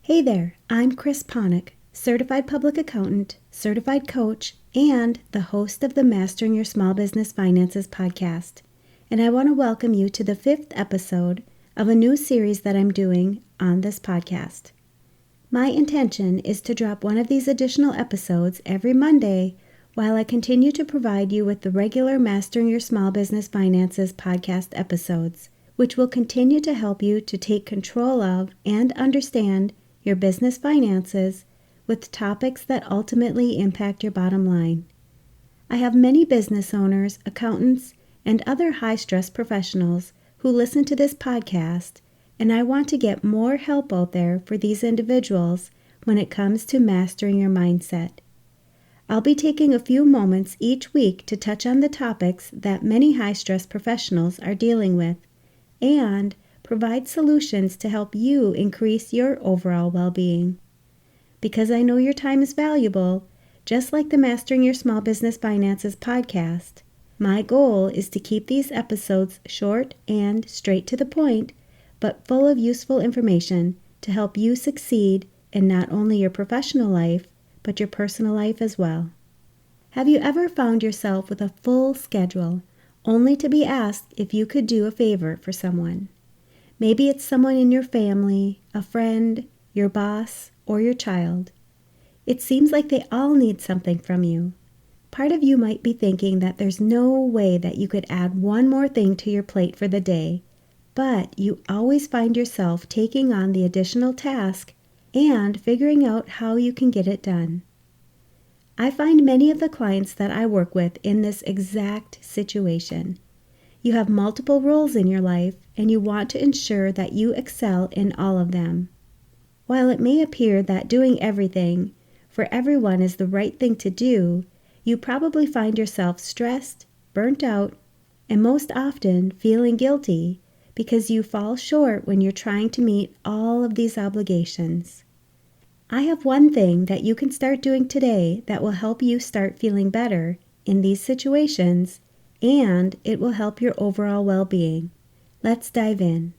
Hey there, I'm Chris Panek, Certified Public Accountant, Certified Coach, and the host of the Mastering Your Small Business Finances podcast. And I want to welcome you to the 5th episode of a new series that I'm doing on this podcast. My intention is to drop one of these additional episodes every Monday while I continue to provide you with the regular Mastering Your Small Business Finances podcast episodes, which will continue to help you to take control of and understand your business finances with topics that ultimately impact your bottom line. I have many business owners, accountants, and other high-stress professionals who listen to this podcast, and I want to get more help out there for these individuals when it comes to mastering your mindset. I'll be taking a few moments each week to touch on the topics that many high-stress professionals are dealing with and provide solutions to help you increase your overall well-being. Because I know your time is valuable, just like the Mastering Your Small Business Finances podcast, my goal is to keep these episodes short and straight to the point, but full of useful information to help you succeed in not only your professional life, but your personal life as well. Have you ever found yourself with a full schedule, only to be asked if you could do a favor for someone? Maybe it's someone in your family, a friend, your boss, or your child. It seems like they all need something from you. Part of you might be thinking that there's no way that you could add one more thing to your plate for the day, but you always find yourself taking on the additional task and figuring out how you can get it done. I find many of the clients that I work with in this exact situation. You have multiple roles in your life, and you want to ensure that you excel in all of them. While it may appear that doing everything for everyone is the right thing to do, you probably find yourself stressed, burnt out, and most often feeling guilty because you fall short when you're trying to meet all of these obligations. I have one thing that you can start doing today that will help you start feeling better in these situations, and it will help your overall well-being. Let's dive in.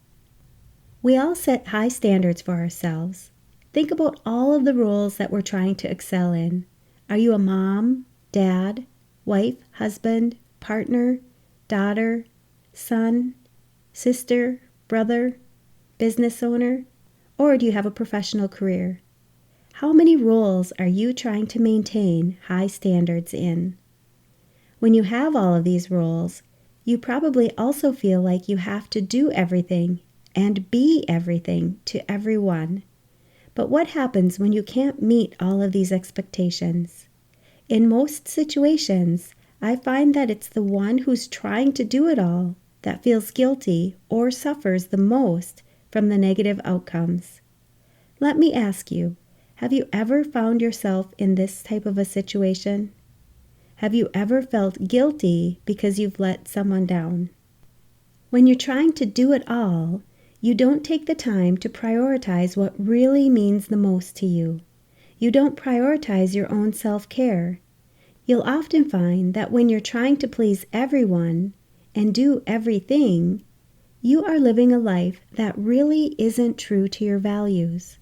We all set high standards for ourselves. Think about all of the roles that we're trying to excel in. Are you a mom, dad, wife, husband, partner, daughter, son, sister, brother, business owner, or do you have a professional career? How many roles are you trying to maintain high standards in? When you have all of these roles, you probably also feel like you have to do everything and be everything to everyone. But what happens when you can't meet all of these expectations? In most situations, I find that it's the one who's trying to do it all that feels guilty or suffers the most from the negative outcomes. Let me ask you, have you ever found yourself in this type of a situation? Have you ever felt guilty because you've let someone down? When you're trying to do it all, you don't take the time to prioritize what really means the most to you. You don't prioritize your own self-care. You'll often find that when you're trying to please everyone and do everything, you are living a life that really isn't true to your values.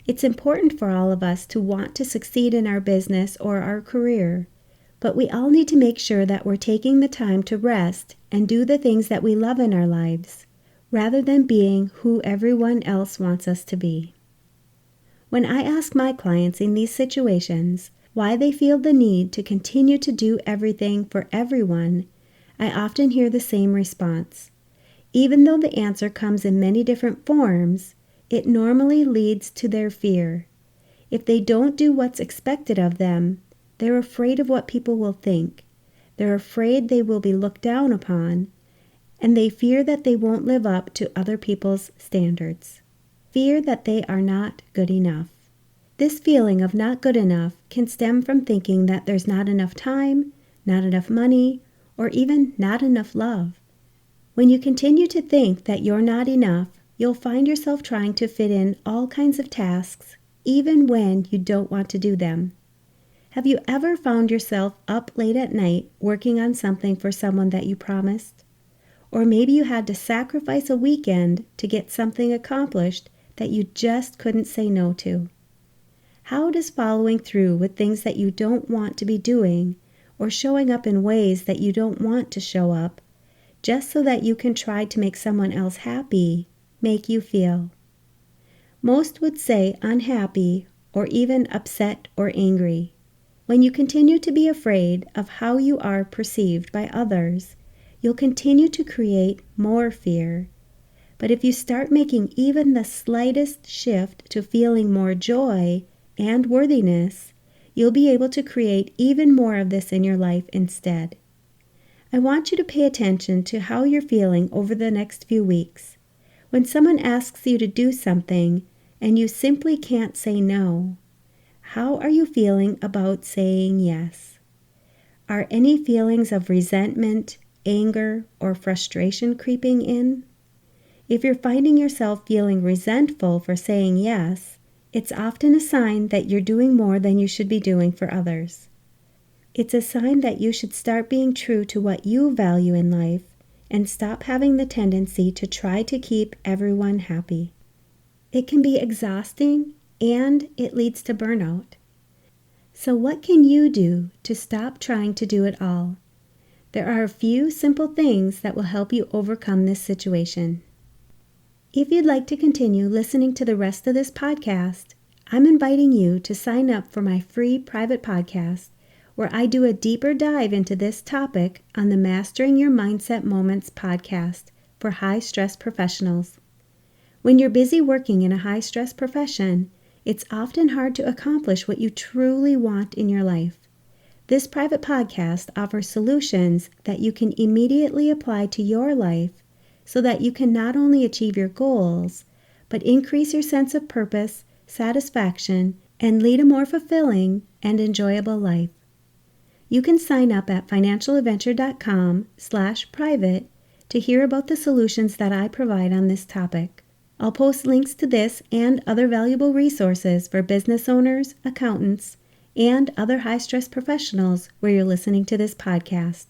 It's important for all of us to want to succeed in our business or our career, but we all need to make sure that we're taking the time to rest and do the things that we love in our lives, rather than being who everyone else wants us to be. When I ask my clients in these situations why they feel the need to continue to do everything for everyone, I often hear the same response. Even though the answer comes in many different forms, it normally leads to their fear. If they don't do what's expected of them, they're afraid of what people will think. They're afraid they will be looked down upon, and they fear that they won't live up to other people's standards. Fear that they are not good enough. This feeling of not good enough can stem from thinking that there's not enough time, not enough money, or even not enough love. When you continue to think that you're not enough, you'll find yourself trying to fit in all kinds of tasks, even when you don't want to do them. Have you ever found yourself up late at night working on something for someone that you promised? Or maybe you had to sacrifice a weekend to get something accomplished that you just couldn't say no to? How does following through with things that you don't want to be doing or showing up in ways that you don't want to show up just so that you can try to make someone else happy make you feel? Most would say unhappy or even upset or angry. When you continue to be afraid of how you are perceived by others, you'll continue to create more fear. But if you start making even the slightest shift to feeling more joy and worthiness, you'll be able to create even more of this in your life instead. I want you to pay attention to how you're feeling over the next few weeks. When someone asks you to do something and you simply can't say no, how are you feeling about saying yes? Are any feelings of resentment, anger, or frustration creeping in? If you're finding yourself feeling resentful for saying yes, it's often a sign that you're doing more than you should be doing for others. It's a sign that you should start being true to what you value in life and stop having the tendency to try to keep everyone happy. It can be exhausting and it leads to burnout. So what can you do to stop trying to do it all? There are a few simple things that will help you overcome this situation. If you'd like to continue listening to the rest of this podcast, I'm inviting you to sign up for my free private podcast where I do a deeper dive into this topic on the Mastering Your Mindset Moments podcast for high-stress professionals. When you're busy working in a high-stress profession, it's often hard to accomplish what you truly want in your life. This private podcast offers solutions that you can immediately apply to your life so that you can not only achieve your goals, but increase your sense of purpose, satisfaction, and lead a more fulfilling and enjoyable life. You can sign up at financialadventure.com/private to hear about the solutions that I provide on this topic. I'll post links to this and other valuable resources for business owners, accountants, and other high-stress professionals where you're listening to this podcast.